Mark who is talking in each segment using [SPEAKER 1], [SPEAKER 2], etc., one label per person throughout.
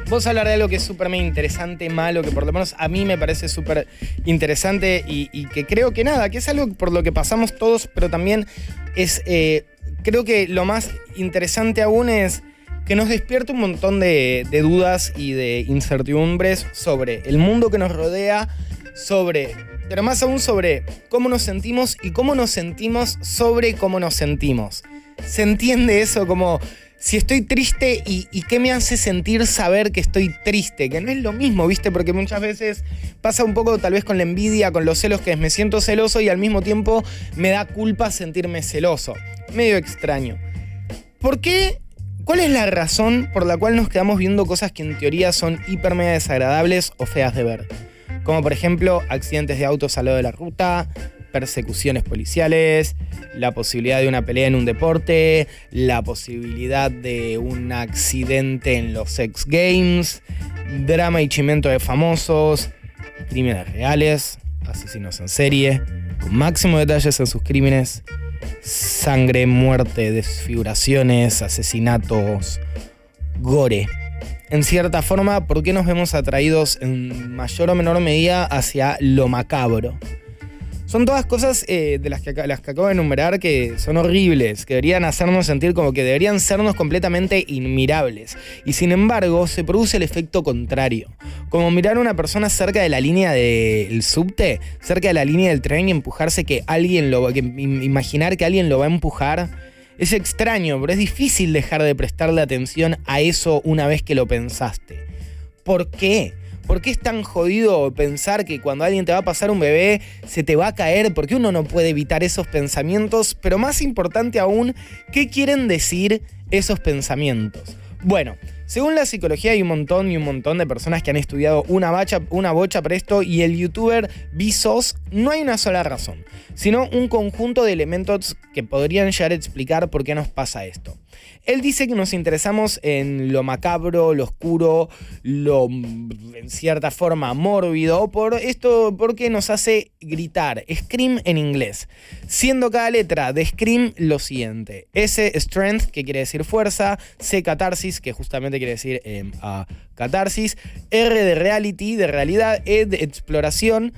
[SPEAKER 1] vos hablar de algo que es súper interesante, malo, que por lo menos a mí me parece súper interesante y que creo que nada, que es algo por lo que pasamos todos, pero también es, creo que lo más interesante aún es que nos despierta un montón de dudas y de incertidumbres sobre el mundo que nos rodea, pero más aún sobre cómo nos sentimos y cómo nos sentimos sobre cómo nos sentimos. ¿Se entiende eso? Como si estoy triste y qué me hace sentir saber que estoy triste, que no es lo mismo, ¿viste? Porque muchas veces pasa un poco tal vez con la envidia, con los celos, que me siento celoso y al mismo tiempo me da culpa sentirme celoso. Medio extraño. ¿Por qué? ¿Cuál es la razón por la cual nos quedamos viendo cosas que en teoría son hiper mega desagradables o feas de ver? Como por ejemplo accidentes de autos al lado de la ruta, persecuciones policiales, la posibilidad de una pelea en un deporte, la posibilidad de un accidente en los X Games, drama y chimento de famosos, crímenes reales, asesinos en serie, con máximo detalles en sus crímenes, sangre, muerte, desfiguraciones, asesinatos, gore. En cierta forma, ¿por qué nos vemos atraídos en mayor o menor medida hacia lo macabro? Son todas cosas de las que acabo de enumerar que son horribles, que deberían hacernos sentir como que deberían sernos completamente inmirables. Y sin embargo, se produce el efecto contrario. Como mirar a una persona cerca de la línea del subte, cerca de la línea del tren y empujarse imaginar que alguien lo va a empujar. Es extraño, pero es difícil dejar de prestarle atención a eso una vez que lo pensaste. ¿Por qué? ¿Por qué es tan jodido pensar que cuando alguien te va a pasar un bebé se te va a caer? ¿Por qué uno no puede evitar esos pensamientos? Pero más importante aún, ¿qué quieren decir esos pensamientos? Bueno, según la psicología hay un montón de personas que han estudiado una bocha para esto, y el youtuber Vsauce no hay una sola razón, sino un conjunto de elementos que podrían llegar a explicar por qué nos pasa esto. Él dice que nos interesamos en lo macabro, lo oscuro, lo en cierta forma mórbido, porque nos hace gritar. Scream en inglés. Siendo cada letra de Scream lo siguiente: S, strength, que quiere decir fuerza; C, catarsis, que justamente quiere decir catarsis; R de reality, de realidad; E de exploración;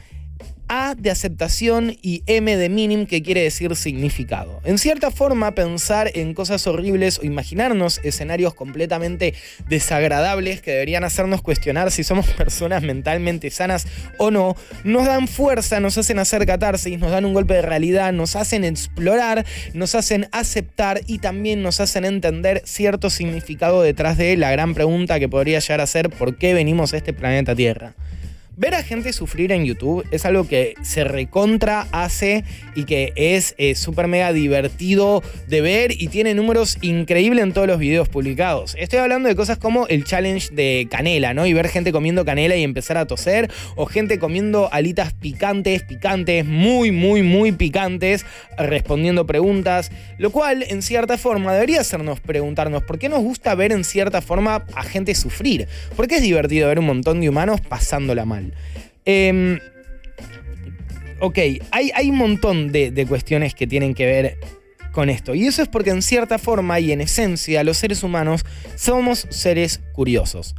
[SPEAKER 1] A de aceptación y M de meaning, que quiere decir significado. En cierta forma, pensar en cosas horribles o imaginarnos escenarios completamente desagradables que deberían hacernos cuestionar si somos personas mentalmente sanas o no, nos dan fuerza, nos hacen hacer catarsis, nos dan un golpe de realidad, nos hacen explorar, nos hacen aceptar y también nos hacen entender cierto significado detrás de la gran pregunta que podría llegar a ser ¿por qué venimos a este planeta Tierra? Ver a gente sufrir en YouTube es algo que se recontra hace y que es súper mega divertido de ver y tiene números increíbles en todos los videos publicados. Estoy hablando de cosas como el challenge de canela, ¿no? Y ver gente comiendo canela y empezar a toser, o gente comiendo alitas picantes, muy picantes, respondiendo preguntas, lo cual en cierta forma debería hacernos preguntarnos por qué nos gusta ver en cierta forma a gente sufrir. ¿Por qué es divertido ver un montón de humanos pasándola mal? Ok, hay un montón de cuestiones que tienen que ver con esto. Y eso es porque en cierta forma y en esencia los seres humanos somos seres curiosos.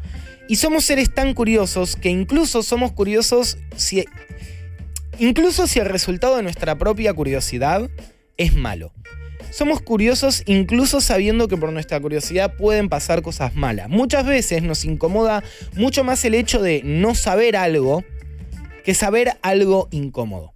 [SPEAKER 1] Y somos seres tan curiosos que incluso somos curiosos si el resultado de nuestra propia curiosidad es malo. Somos curiosos incluso sabiendo que por nuestra curiosidad pueden pasar cosas malas. Muchas veces nos incomoda mucho más el hecho de no saber algo que saber algo incómodo.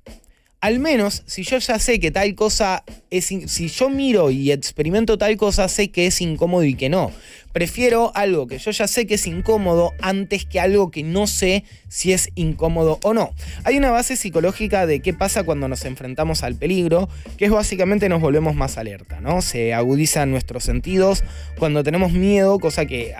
[SPEAKER 1] Al menos, si yo ya sé que tal cosa si yo miro y experimento tal cosa, sé que es incómodo y que no. Prefiero algo que yo ya sé que es incómodo antes que algo que no sé si es incómodo o no. Hay una base psicológica de qué pasa cuando nos enfrentamos al peligro, que es básicamente nos volvemos más alerta, ¿no? Se agudizan nuestros sentidos cuando tenemos miedo, cosa que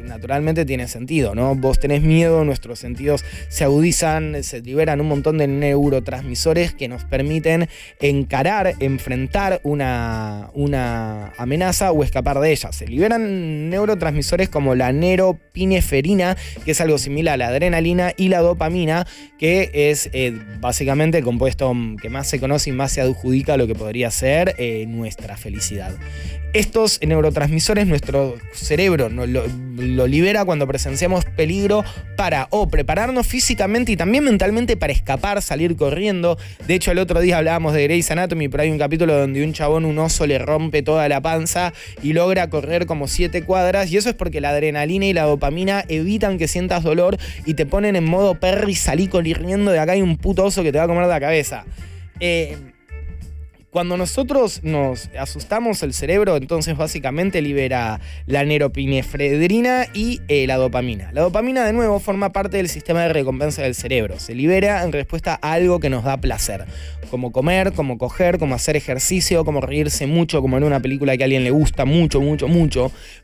[SPEAKER 1] naturalmente tiene sentido, ¿no? Vos tenés miedo, nuestros sentidos se agudizan, se liberan un montón de neurotransmisores que nos permiten encarar, enfrentar una amenaza o escapar de ella. Se liberan neurotransmisores como la neuropineferina, que es algo similar a la adrenalina, y la dopamina, que es básicamente el compuesto que más se conoce y más se adjudica a lo que podría ser nuestra felicidad. Estos neurotransmisores nuestro cerebro lo lo libera cuando presenciamos peligro para prepararnos físicamente y también mentalmente para escapar, salir corriendo. De hecho, el otro día hablábamos de Grey's Anatomy, pero hay un capítulo donde un oso le rompe toda la panza y logra correr como 7 cuadras, y eso es porque la adrenalina y la dopamina evitan que sientas dolor y te ponen en modo Perry, salí corriendo, de acá hay un puto oso que te va a comer la cabeza. Cuando nosotros nos asustamos, el cerebro entonces básicamente libera la norepinefrina y la dopamina. La dopamina, de nuevo, forma parte del sistema de recompensa del cerebro. Se libera en respuesta a algo que nos da placer, como comer, como coger, como hacer ejercicio, como reírse mucho, como en una película que a alguien le gusta mucho.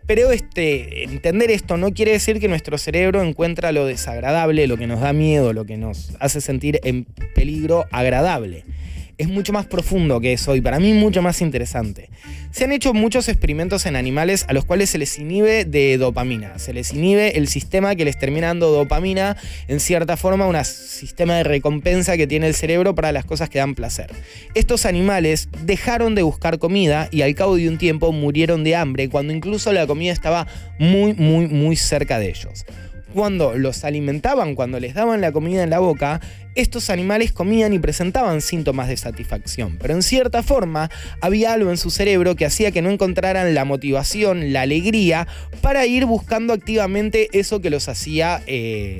[SPEAKER 1] Pero entender esto no quiere decir que nuestro cerebro encuentra lo desagradable, lo que nos da miedo, lo que nos hace sentir en peligro agradable. Es mucho más profundo que eso y para mí mucho más interesante. Se han hecho muchos experimentos en animales a los cuales se les inhibe de dopamina. Se les inhibe el sistema que les termina dando dopamina, en cierta forma un sistema de recompensa que tiene el cerebro para las cosas que dan placer. Estos animales dejaron de buscar comida y al cabo de un tiempo murieron de hambre cuando incluso la comida estaba muy cerca de ellos. Cuando los alimentaban, cuando les daban la comida en la boca, estos animales comían y presentaban síntomas de satisfacción, pero en cierta forma había algo en su cerebro que hacía que no encontraran la motivación, la alegría para ir buscando activamente eso que los hacía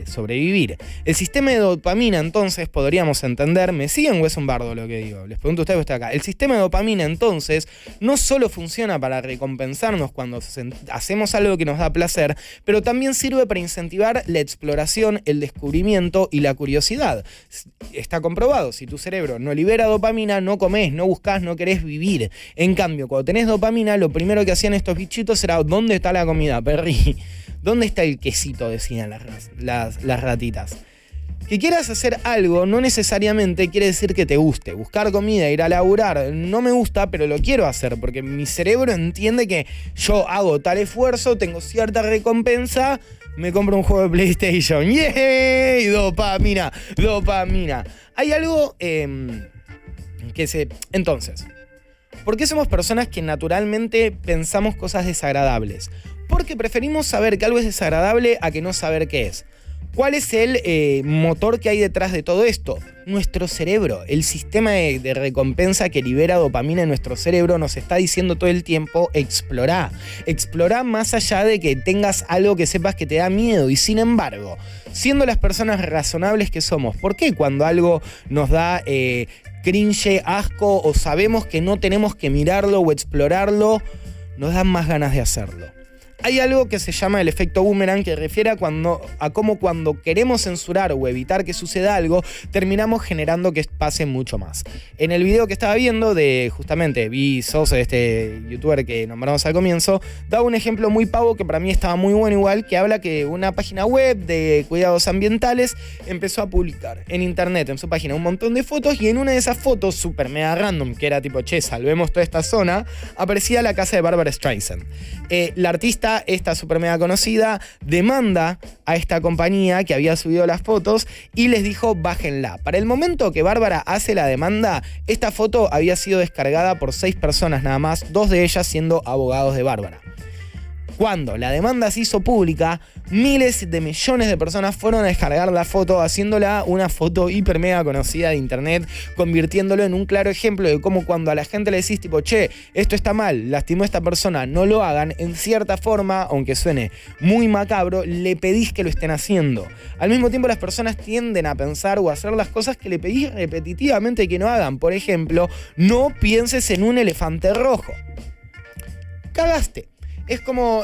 [SPEAKER 1] sobrevivir. El sistema de dopamina, entonces, podríamos entender, ¿me siguen o es un bardo lo que digo? Les pregunto a ustedes, está acá. El sistema de dopamina, entonces, no solo funciona para recompensarnos cuando hacemos algo que nos da placer, pero también sirve para incentivar la exploración, el descubrimiento y la curiosidad. Está comprobado, si tu cerebro no libera dopamina, no comés, no buscás, no querés vivir. En cambio, cuando tenés dopamina, lo primero que hacían estos bichitos era ¿dónde está la comida, Perry? ¿Dónde está el quesito?, decían las ratitas. Que quieras hacer algo no necesariamente quiere decir que te guste. Buscar comida, ir a laburar, no me gusta, pero lo quiero hacer porque mi cerebro entiende que yo hago tal esfuerzo, tengo cierta recompensa, me compro un juego de PlayStation. ¡Yay! Dopamina. Hay algo Entonces, ¿por qué somos personas que naturalmente pensamos cosas desagradables? Porque preferimos saber que algo es desagradable a que no saber qué es. ¿Cuál es el motor que hay detrás de todo esto? Nuestro cerebro. El sistema de recompensa que libera dopamina en nuestro cerebro nos está diciendo todo el tiempo: explorá. Explorá más allá de que tengas algo que sepas que te da miedo. Y sin embargo, siendo las personas razonables que somos, ¿por qué cuando algo nos da cringe, asco, o sabemos que no tenemos que mirarlo o explorarlo, nos dan más ganas de hacerlo? Hay algo que se llama el efecto boomerang, que refiere a cómo cuando queremos censurar o evitar que suceda algo, terminamos generando que pase mucho más. En el video que estaba viendo de, justamente, Vsauce, este youtuber que nombramos al comienzo, daba un ejemplo muy pavo que para mí estaba muy bueno igual, que habla que una página web de cuidados ambientales empezó a publicar en internet, en su página, un montón de fotos, y en una de esas fotos, super mega random, que era tipo, che, salvemos toda esta zona, aparecía la casa de Barbra Streisand. La artista, esta super mega conocida, demanda a esta compañía que había subido las fotos y les dijo: bájenla. Para el momento que Bárbara hace la demanda, esta foto había sido descargada por 6 personas nada más, 2 de ellas siendo abogados de Bárbara. Cuando la demanda se hizo pública, miles de millones de personas fueron a descargar la foto, haciéndola una foto hiper mega conocida de internet, convirtiéndolo en un claro ejemplo de cómo cuando a la gente le decís tipo, che, esto está mal, lastimó a esta persona, no lo hagan, en cierta forma, aunque suene muy macabro, le pedís que lo estén haciendo. Al mismo tiempo, las personas tienden a pensar o a hacer las cosas que le pedís repetitivamente que no hagan. Por ejemplo, no pienses en un elefante rojo. Cagaste. Es como,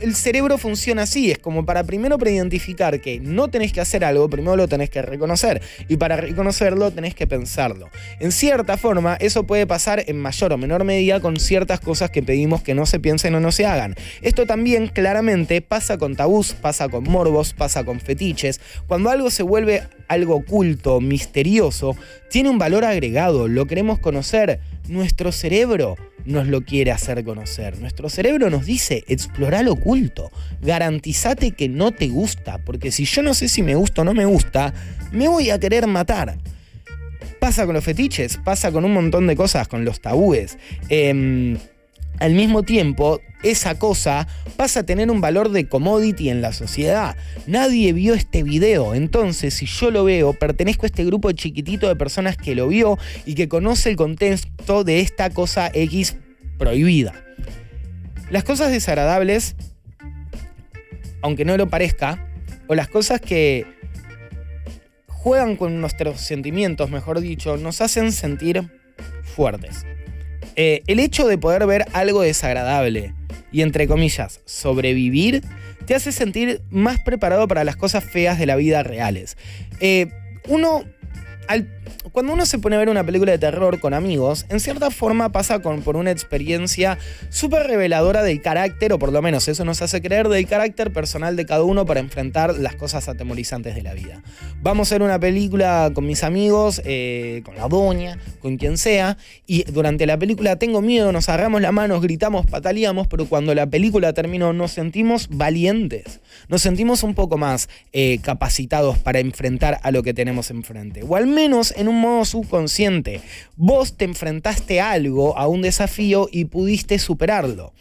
[SPEAKER 1] el cerebro funciona así, es como para identificar que no tenés que hacer algo, primero lo tenés que reconocer, y para reconocerlo tenés que pensarlo. En cierta forma, eso puede pasar en mayor o menor medida con ciertas cosas que pedimos que no se piensen o no se hagan. Esto también claramente pasa con tabús, pasa con morbos, pasa con fetiches. Cuando algo se vuelve algo oculto, misterioso, tiene un valor agregado, lo queremos conocer. Nuestro cerebro nos lo quiere hacer conocer. Nuestro cerebro nos dice: explorá lo oculto, garantizate que no te gusta, porque si yo no sé si me gusta o no me gusta, me voy a querer matar. Pasa con los fetiches, pasa con un montón de cosas, con los tabúes. al mismo tiempo, esa cosa pasa a tener un valor de commodity en la sociedad. Nadie vio este video, entonces si yo lo veo, pertenezco a este grupo chiquitito de personas que lo vio y que conoce el contexto de esta cosa X prohibida. Las cosas desagradables, aunque no lo parezca, o las cosas que juegan con nuestros sentimientos, mejor dicho, nos hacen sentir fuertes. El hecho de poder ver algo desagradable y, entre comillas, sobrevivir, te hace sentir más preparado para las cosas feas de la vida reales. Cuando uno se pone a ver una película de terror con amigos, en cierta forma pasa por una experiencia súper reveladora del carácter, o por lo menos eso nos hace creer, del carácter personal de cada uno para enfrentar las cosas atemorizantes de la vida. Vamos a ver una película con mis amigos, con la doña, con quien sea, y durante la película tengo miedo, nos agarramos la mano, gritamos, pataleamos, pero cuando la película terminó nos sentimos valientes, nos sentimos un poco más capacitados para enfrentar a lo que tenemos enfrente, o al menos en un modo subconsciente. Vos te enfrentaste a algo, a un desafío y pudiste superarlo.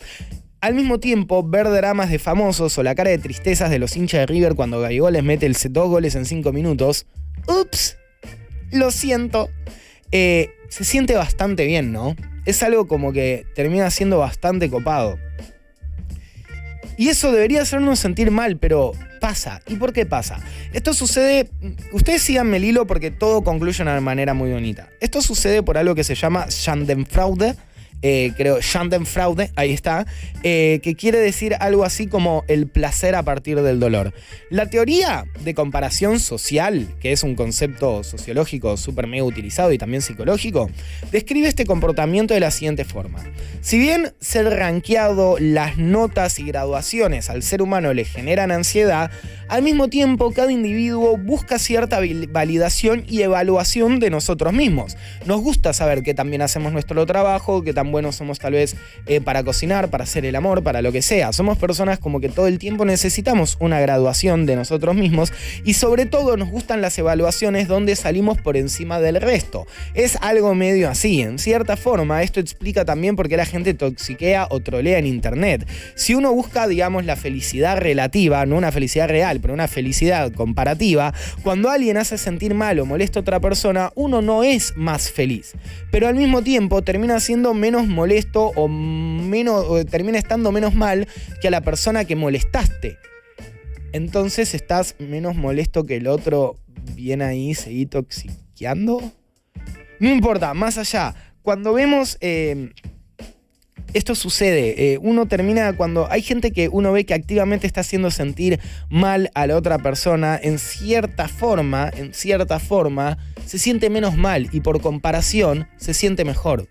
[SPEAKER 1] Al mismo tiempo, ver dramas de famosos o la cara de tristezas de los hinchas de River cuando Gabigol les mete 2 goles en 5 minutos. Ups, lo siento. Se siente bastante bien, ¿no? Es algo como que termina siendo bastante copado. Y eso debería hacernos sentir mal, pero pasa. ¿Y por qué pasa? Esto sucede... Ustedes síganme el hilo porque todo concluye de una manera muy bonita. Esto sucede por algo que se llama Schadenfreude. Schadenfreude, ahí está, que quiere decir algo así como el placer a partir del dolor. La teoría de comparación social, que es un concepto sociológico súper mega utilizado y también psicológico, describe este comportamiento de la siguiente forma. Si bien ser rankeado, las notas y graduaciones al ser humano le generan ansiedad, al mismo tiempo cada individuo busca cierta validación y evaluación de nosotros mismos. Nos gusta saber que también hacemos nuestro trabajo, que tan buenos somos tal vez para cocinar, para hacer el amor, para lo que sea. Somos personas como que todo el tiempo necesitamos una graduación de nosotros mismos y sobre todo nos gustan las evaluaciones donde salimos por encima del resto. Es algo medio así. En cierta forma, esto explica también por qué la gente toxiquea o trolea en internet. Si uno busca, digamos, la felicidad relativa, no una felicidad real, pero una felicidad comparativa, cuando alguien hace sentir mal o molesta a otra persona, uno no es más feliz. Pero al mismo tiempo termina siendo menos molesto o termina estando menos mal que a la persona que molestaste. Entonces estás menos molesto que el otro. Bien ahí, seguí toxiqueando. No importa, más allá. Cuando vemos... esto sucede, uno termina cuando hay gente que uno ve que activamente está haciendo sentir mal a la otra persona, en cierta forma, se siente menos mal y por comparación se siente mejor.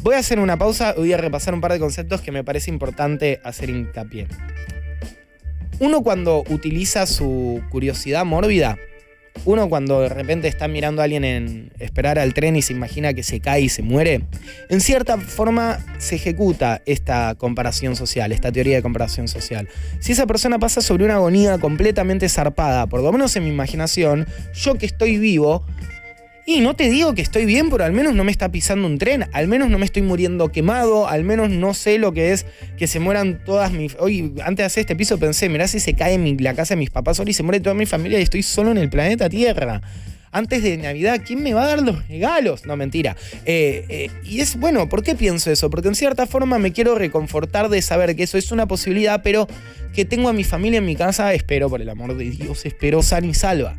[SPEAKER 1] Voy a hacer una pausa y voy a repasar un par de conceptos que me parece importante hacer hincapié. Uno cuando utiliza su curiosidad mórbida, uno cuando de repente está mirando a alguien en esperar al tren y se imagina que se cae y se muere, en cierta forma se ejecuta esta comparación social, esta teoría de comparación social. Si esa persona pasa sobre una agonía completamente zarpada, por lo menos en mi imaginación, yo que estoy vivo, y no te digo que estoy bien, pero al menos no me está pisando un tren, al menos no me estoy muriendo quemado, al menos no sé lo que es que se mueran todas mis... Hoy, antes de hacer este piso pensé, mirá si se cae la casa de mis papás hoy y se muere toda mi familia y estoy solo en el planeta Tierra. Antes de Navidad, ¿quién me va a dar los regalos? No, mentira. Y es bueno, ¿por qué pienso eso? Porque en cierta forma me quiero reconfortar de saber que eso es una posibilidad, pero que tengo a mi familia en mi casa, espero, por el amor de Dios, espero sana y salva.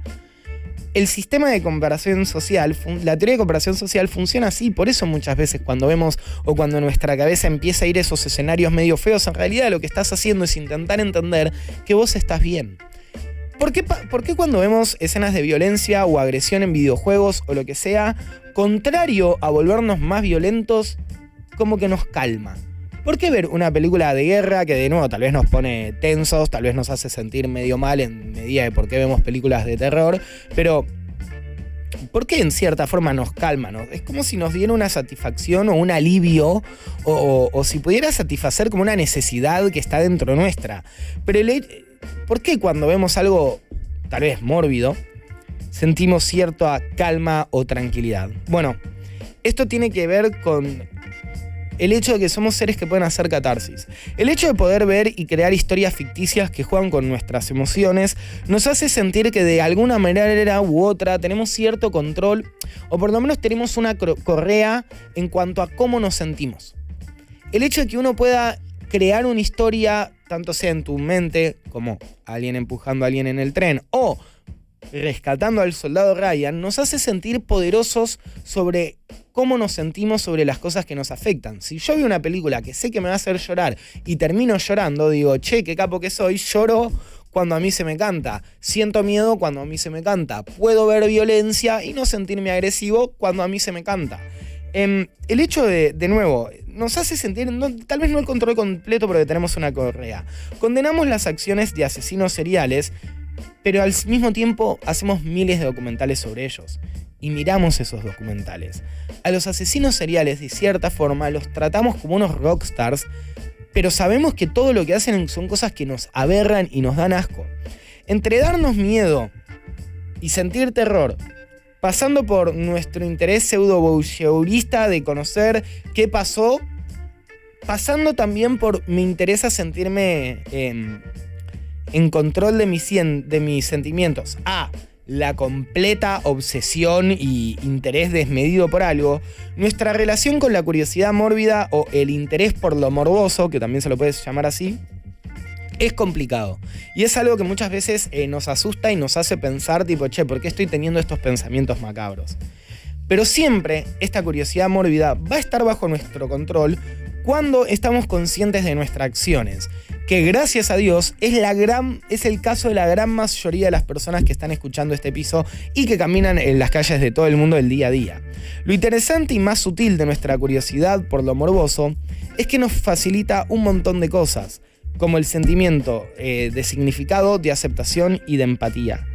[SPEAKER 1] El sistema de comparación social, la teoría de comparación social funciona así, por eso muchas veces cuando vemos o cuando nuestra cabeza empieza a ir a esos escenarios medio feos, en realidad lo que estás haciendo es intentar entender que vos estás bien. ¿Por qué cuando vemos escenas de violencia o agresión en videojuegos o lo que sea, contrario a volvernos más violentos, como que nos calma? ¿Por qué ver una película de guerra que de nuevo tal vez nos pone tensos, tal vez nos hace sentir medio mal en medida de por qué vemos películas de terror? Pero ¿por qué en cierta forma nos calma, no? Es como si nos diera una satisfacción o un alivio o si pudiera satisfacer como una necesidad que está dentro nuestra. Pero ¿por qué cuando vemos algo tal vez mórbido sentimos cierta calma o tranquilidad? Bueno, esto tiene que ver con el hecho de que somos seres que pueden hacer catarsis. El hecho de poder ver y crear historias ficticias que juegan con nuestras emociones nos hace sentir que de alguna manera u otra tenemos cierto control, o por lo menos tenemos una correa en cuanto a cómo nos sentimos. El hecho de que uno pueda crear una historia, tanto sea en tu mente, como alguien empujando a alguien en el tren, o rescatando al soldado Ryan, nos hace sentir poderosos sobre cómo nos sentimos sobre las cosas que nos afectan. Si yo veo una película que sé que me va a hacer llorar y termino llorando, digo, che, qué capo que soy, lloro cuando a mí se me canta, siento miedo cuando a mí se me canta, puedo ver violencia y no sentirme agresivo cuando a mí se me canta. El hecho de nuevo, nos hace sentir, tal vez no el control completo porque tenemos una correa. Condenamos las acciones de asesinos seriales, pero al mismo tiempo hacemos miles de documentales sobre ellos y miramos esos documentales. A los asesinos seriales, de cierta forma, los tratamos como unos rockstars, pero sabemos que todo lo que hacen son cosas que nos aberran y nos dan asco. Entre darnos miedo y sentir terror, pasando por nuestro interés pseudo-voyeurista de conocer qué pasó, pasando también por me interesa sentirme en control de mis sentimientos, la completa obsesión y interés desmedido por algo, nuestra relación con la curiosidad mórbida o el interés por lo morboso, que también se lo puedes llamar así, es complicado. Y es algo que muchas veces nos asusta y nos hace pensar tipo, che, ¿por qué estoy teniendo estos pensamientos macabros? Pero siempre esta curiosidad mórbida va a estar bajo nuestro control cuando estamos conscientes de nuestras acciones, que gracias a Dios es el caso de la gran mayoría de las personas que están escuchando este piso y que caminan en las calles de todo el mundo el día a día. Lo interesante y más sutil de nuestra curiosidad por lo morboso es que nos facilita un montón de cosas, como el sentimiento de significado, de aceptación y de empatía.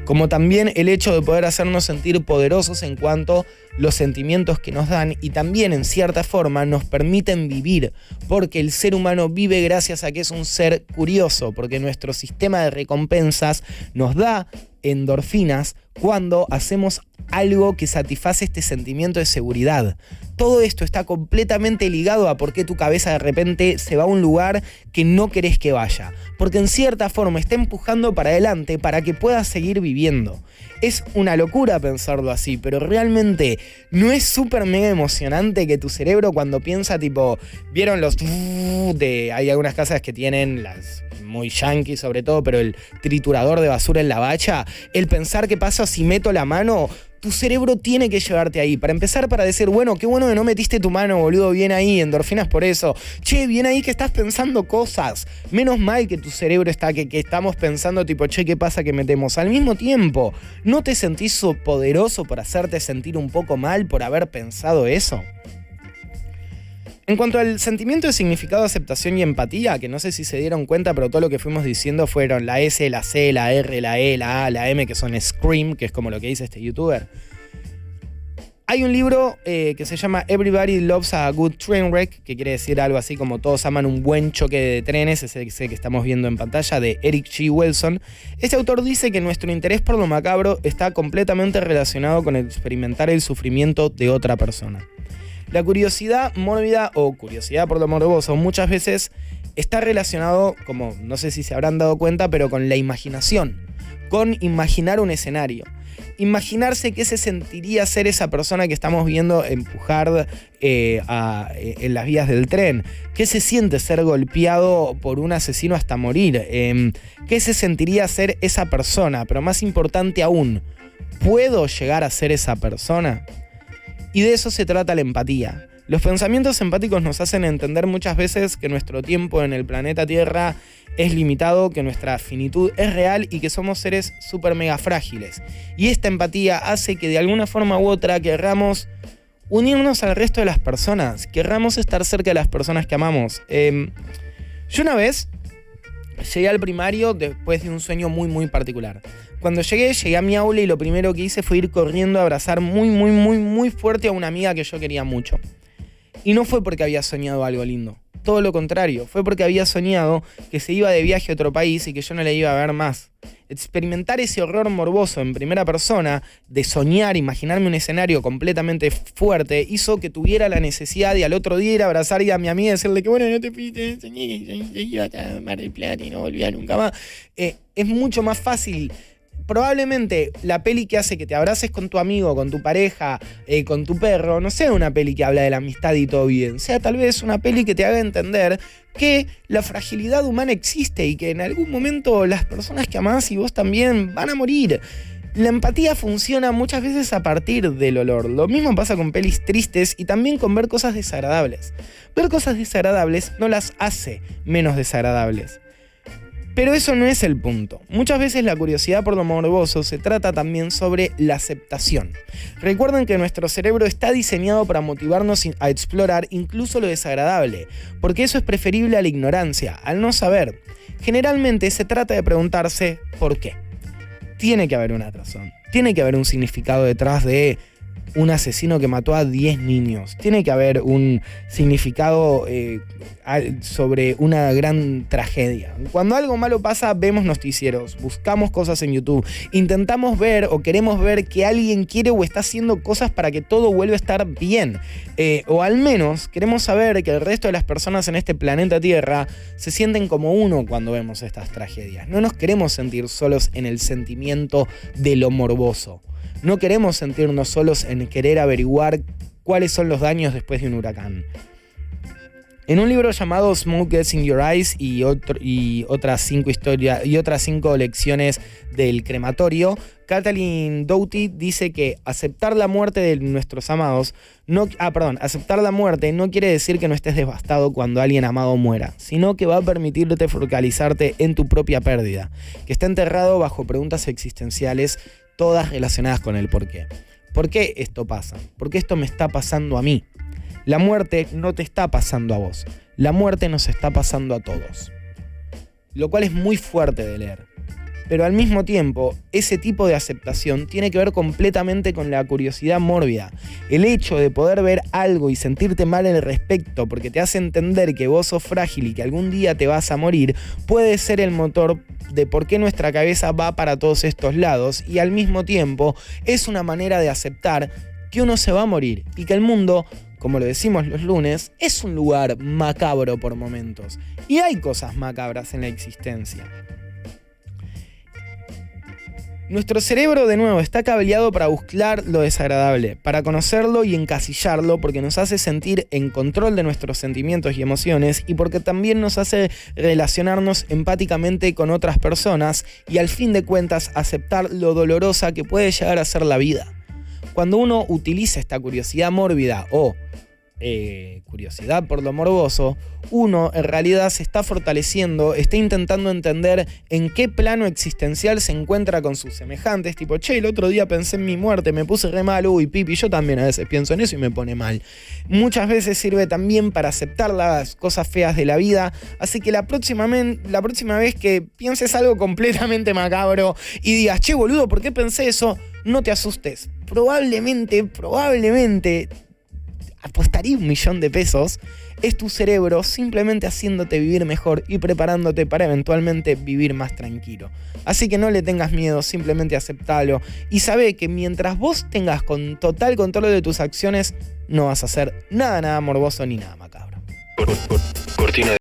[SPEAKER 1] Como también el hecho de poder hacernos sentir poderosos en cuanto a los sentimientos que nos dan y también en cierta forma nos permiten vivir, porque el ser humano vive gracias a que es un ser curioso, porque nuestro sistema de recompensas nos da endorfinas cuando hacemos algo que satisface este sentimiento de seguridad. Todo esto está completamente ligado a por qué tu cabeza de repente se va a un lugar que no querés que vaya, porque en cierta forma está empujando para adelante para que puedas seguir viviendo. Es una locura pensarlo así, pero realmente no es súper mega emocionante que tu cerebro cuando piensa tipo, ¿vieron los hay algunas casas que tienen las muy yankee sobre todo, pero el triturador de basura en la bacha, el pensar qué pasa si meto la mano, tu cerebro tiene que llevarte ahí. Para empezar, para decir, bueno, qué bueno que no metiste tu mano, boludo, bien ahí, endorfinas por eso. Che, bien ahí que estás pensando cosas. Menos mal que tu cerebro está, que estamos pensando tipo, che, ¿qué pasa que metemos? Al mismo tiempo, ¿no te sentís poderoso por hacerte sentir un poco mal por haber pensado eso? En cuanto al sentimiento de significado, aceptación y empatía, que no sé si se dieron cuenta, pero todo lo que fuimos diciendo fueron la S, la C, la R, la E, la A, la M, que son Scream, que es como lo que dice este youtuber. Hay un libro que se llama Everybody Loves a Good Train Wreck, que quiere decir algo así como todos aman un buen choque de trenes, ese que estamos viendo en pantalla, de Eric G. Wilson. Este autor dice que nuestro interés por lo macabro está completamente relacionado con experimentar el sufrimiento de otra persona. La curiosidad mórbida o curiosidad por lo morboso muchas veces está relacionado, como no sé si se habrán dado cuenta, pero con la imaginación, con imaginar un escenario. Imaginarse qué se sentiría ser esa persona que estamos viendo empujar en las vías del tren. ¿Qué se siente ser golpeado por un asesino hasta morir? ¿Qué se sentiría ser esa persona? Pero más importante aún, ¿puedo llegar a ser esa persona? Y de eso se trata la empatía. Los pensamientos empáticos nos hacen entender muchas veces que nuestro tiempo en el planeta Tierra es limitado, que nuestra finitud es real y que somos seres súper mega frágiles. Y esta empatía hace que de alguna forma u otra querramos unirnos al resto de las personas, querramos estar cerca de las personas que amamos. Yo una vez llegué al primario después de un sueño muy muy particular. Cuando llegué a mi aula y lo primero que hice fue ir corriendo a abrazar muy fuerte a una amiga que yo quería mucho. Y no fue porque había soñado algo lindo. Todo lo contrario, fue porque había soñado que se iba de viaje a otro país y que yo no la iba a ver más. experimentar ese horror morboso en primera persona, de soñar, imaginarme un escenario completamente fuerte, hizo que tuviera la necesidad de al otro día ir a abrazar a mi amiga y decirle que bueno, no te fuiste, iba a Mar del Plata y no volvía nunca más. Es mucho más fácil. Probablemente la peli que hace que te abraces con tu amigo, con tu pareja, con tu perro, no sea una peli que habla de la amistad y todo bien. Sea tal vez una peli que te haga entender que la fragilidad humana existe y que en algún momento las personas que amás y vos también van a morir. La empatía funciona muchas veces a partir del olor. Lo mismo pasa con pelis tristes y también con ver cosas desagradables. Ver cosas desagradables no las hace menos desagradables. Pero eso no es el punto. Muchas veces la curiosidad por lo morboso se trata también sobre la aceptación. Recuerden que nuestro cerebro está diseñado para motivarnos a explorar incluso lo desagradable, porque eso es preferible a la ignorancia, al no saber. Generalmente se trata de preguntarse ¿por qué? Tiene que haber una razón, tiene que haber un significado detrás de un asesino que mató a 10 niños. Tiene que haber un significado sobre una gran tragedia. Cuando algo malo pasa, vemos noticieros, buscamos cosas en YouTube, intentamos ver o queremos ver que alguien quiere o está haciendo cosas para que todo vuelva a estar bien. O al menos queremos saber que el resto de las personas en este planeta Tierra se sienten como uno cuando vemos estas tragedias. No nos queremos sentir solos en el sentimiento de lo morboso. No queremos sentirnos solos en querer averiguar cuáles son los daños después de un huracán. En un libro llamado Smoke Gets in Your Eyes y otras 5 lecciones del crematorio, Kathleen Doughty dice que aceptar la muerte de nuestros amados aceptar la muerte no quiere decir que no estés devastado cuando alguien amado muera, sino que va a permitirte focalizarte en tu propia pérdida, que está enterrado bajo preguntas existenciales, todas relacionadas con el por qué. ¿Por qué esto pasa? ¿Por qué esto me está pasando a mí? La muerte no te está pasando a vos. La muerte nos está pasando a todos. Lo cual es muy fuerte de leer. Pero al mismo tiempo, ese tipo de aceptación tiene que ver completamente con la curiosidad mórbida. El hecho de poder ver algo y sentirte mal al respecto porque te hace entender que vos sos frágil y que algún día te vas a morir, puede ser el motor de por qué nuestra cabeza va para todos estos lados, y al mismo tiempo es una manera de aceptar que uno se va a morir y que el mundo, como lo decimos los lunes, es un lugar macabro por momentos. Y hay cosas macabras en la existencia. Nuestro cerebro, de nuevo, está cableado para buscar lo desagradable, para conocerlo y encasillarlo, porque nos hace sentir en control de nuestros sentimientos y emociones, y porque también nos hace relacionarnos empáticamente con otras personas y, al fin de cuentas, aceptar lo dolorosa que puede llegar a ser la vida. Cuando uno utiliza esta curiosidad mórbida o curiosidad por lo morboso, uno en realidad se está fortaleciendo, está intentando entender en qué plano existencial se encuentra con sus semejantes, tipo, che, el otro día pensé en mi muerte, me puse re mal, uy, pipi, yo también a veces pienso en eso y me pone mal. Muchas veces sirve también para aceptar las cosas feas de la vida, así que la próxima vez que pienses algo completamente macabro y digas, che, boludo, ¿por qué pensé eso? No te asustes. Probablemente apostaría $1.000.000, es tu cerebro simplemente haciéndote vivir mejor y preparándote para eventualmente vivir más tranquilo. Así que no le tengas miedo, simplemente aceptalo y sabe que mientras vos tengas con total control de tus acciones, no vas a hacer nada morboso ni nada macabro.
[SPEAKER 2] Cortina